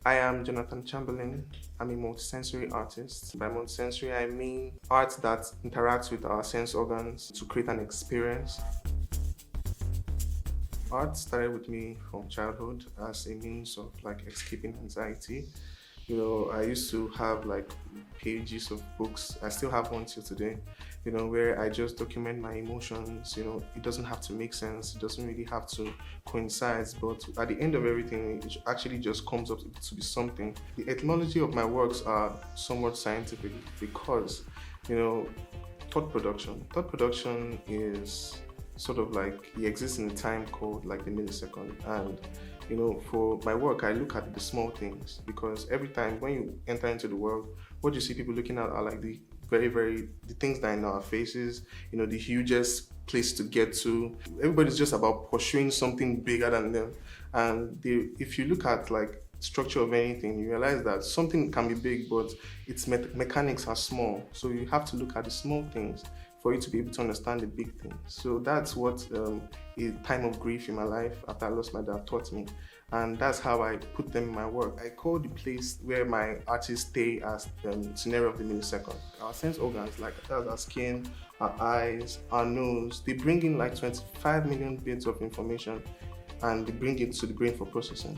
I am Jonathan Chambalin. I'm a multisensory artist. By multisensory, I mean art that interacts with our sense organs to create an experience. Art started with me from childhood as a means of escaping anxiety. I used to have pages of books. I still have one till today, where I just document my emotions. It doesn't have to make sense. It doesn't really have to coincide. But at the end of everything, it actually just comes up to be something. The etymology of my works are somewhat scientific because, you know, thought production. Thought production is sort of it exists in a time called the millisecond. And for my work, I look at the small things because every time when you enter into the world, what you see people looking at are the the things that are in our faces, the hugest place to get to. Everybody's just about pursuing something bigger than them. And if you look at structure of anything, you realize that something can be big, but its mechanics are small. So you have to look at the small things for you to be able to understand the big things. So that's what a time of grief in my life after I lost my dad taught me. And that's how I put them in my work. I call the place where my artists stay as the scenario of the millisecond. Our sense organs, that's our skin, our eyes, our nose, they bring in 25 million bits of information and they bring it to the brain for processing.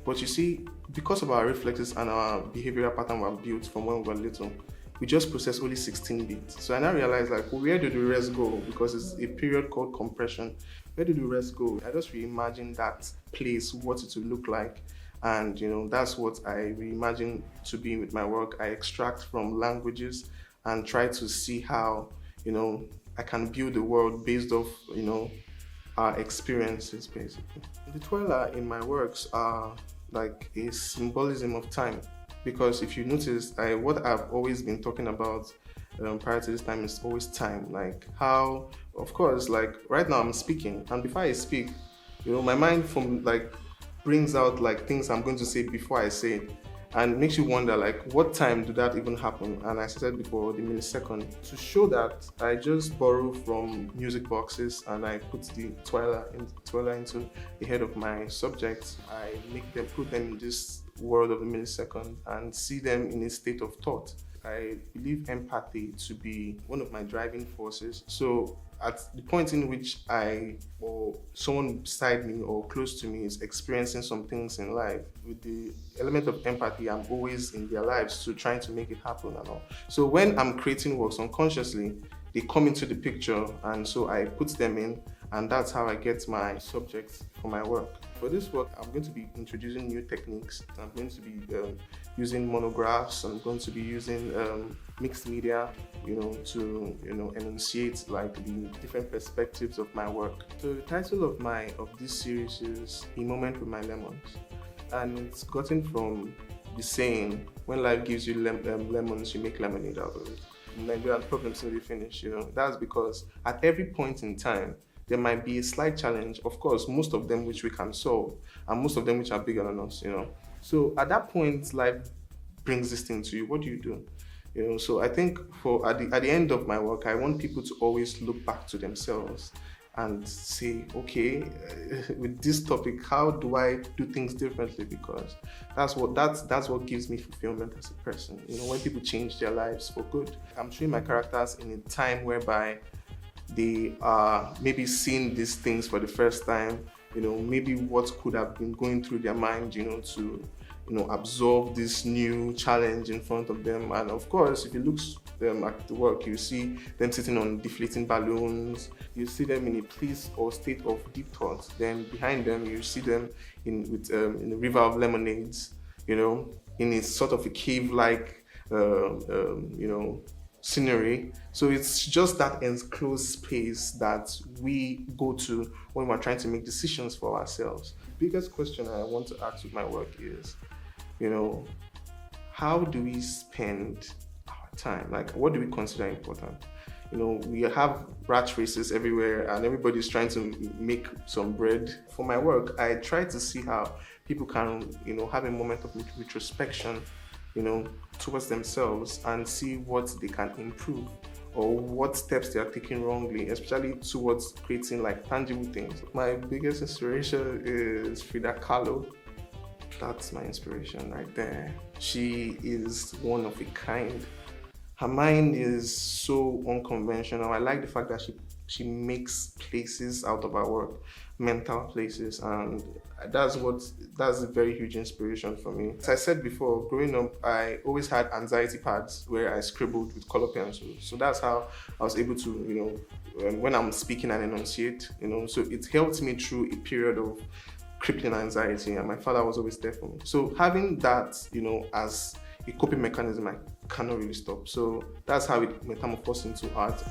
But you see, because of our reflexes and our behavioral pattern were built from when we were little, we just process only 16 bits. So I now realize where do the rest go? Because it's a period called compression. Where do the rest go? I just reimagine that place, what it will look like. And that's what I reimagine to be with my work. I extract from languages and try to see how, I can build the world based off, our experiences basically. The twirler in my works are a symbolism of time. Because if you notice, what I've always been talking about prior to this time is always time. How, of course, right now I'm speaking, and before I speak, my mind brings out things I'm going to say before I say it, and it makes you wonder what time did that even happen? And I said before, the millisecond. To show that, I just borrow from music boxes and I put the twirler into the head of my subjects. I put them in this world of the millisecond and see them in a state of thought. I believe empathy to be one of my driving forces. So at the point in which I or someone beside me or close to me is experiencing some things in life, with the element of empathy, I'm always in their lives, so trying to make it happen and all. So when I'm creating works unconsciously, they come into the picture, and so I put them in, and that's how I get my subjects for my work. For this work, I'm going to be introducing new techniques. I'm going to be using monographs. I'm going to be using mixed media, to enunciate the different perspectives of my work. So the title of this series is A Moment with My Lemons, and it's gotten from the saying, when life gives you lemons, you make lemonade out of it. Nigerian problems will be finished. That's because at every point in time, there might be a slight challenge, of course, most of them which we can solve, and most of them which are bigger than us, So at that point, life brings this thing to you. What do you do? So I think at the end of my work, I want people to always look back to themselves and say, okay, with this topic, how do I do things differently? Because that's what gives me fulfillment as a person. When people change their lives for good. I'm showing my characters in a time whereby they are maybe seeing these things for the first time, maybe what could have been going through their mind, to absorb this new challenge in front of them. And of course, if you look at the work, you see them sitting on deflating balloons, you see them in a place or state of deep thought. Then behind them, you see them in a river of lemonades, in a sort of a cave-like, scenery. So it's just that enclosed space that we go to when we're trying to make decisions for ourselves. The biggest question I want to ask with my work is, how do we spend our time? What do we consider important? We have rat races everywhere and everybody's trying to make some bread. For my work, I try to see how people can, have a moment of retrospection, towards themselves and see what they can improve or what steps they are taking wrongly, especially towards creating tangible things. My biggest inspiration is Frida Kahlo. That's my inspiration right there. She is one of a kind. Her mind is so unconventional. I like the fact that she makes places out of her work, mental places, and that's a very huge inspiration for me. As I said before, growing up, I always had anxiety pads where I scribbled with color pencils. So that's how I was able to, when I'm speaking and enunciate, so it helped me through a period of crippling anxiety, and my father was always there for me. So having that, as a coping mechanism, I cannot really stop. So that's how it metamorphosed into art.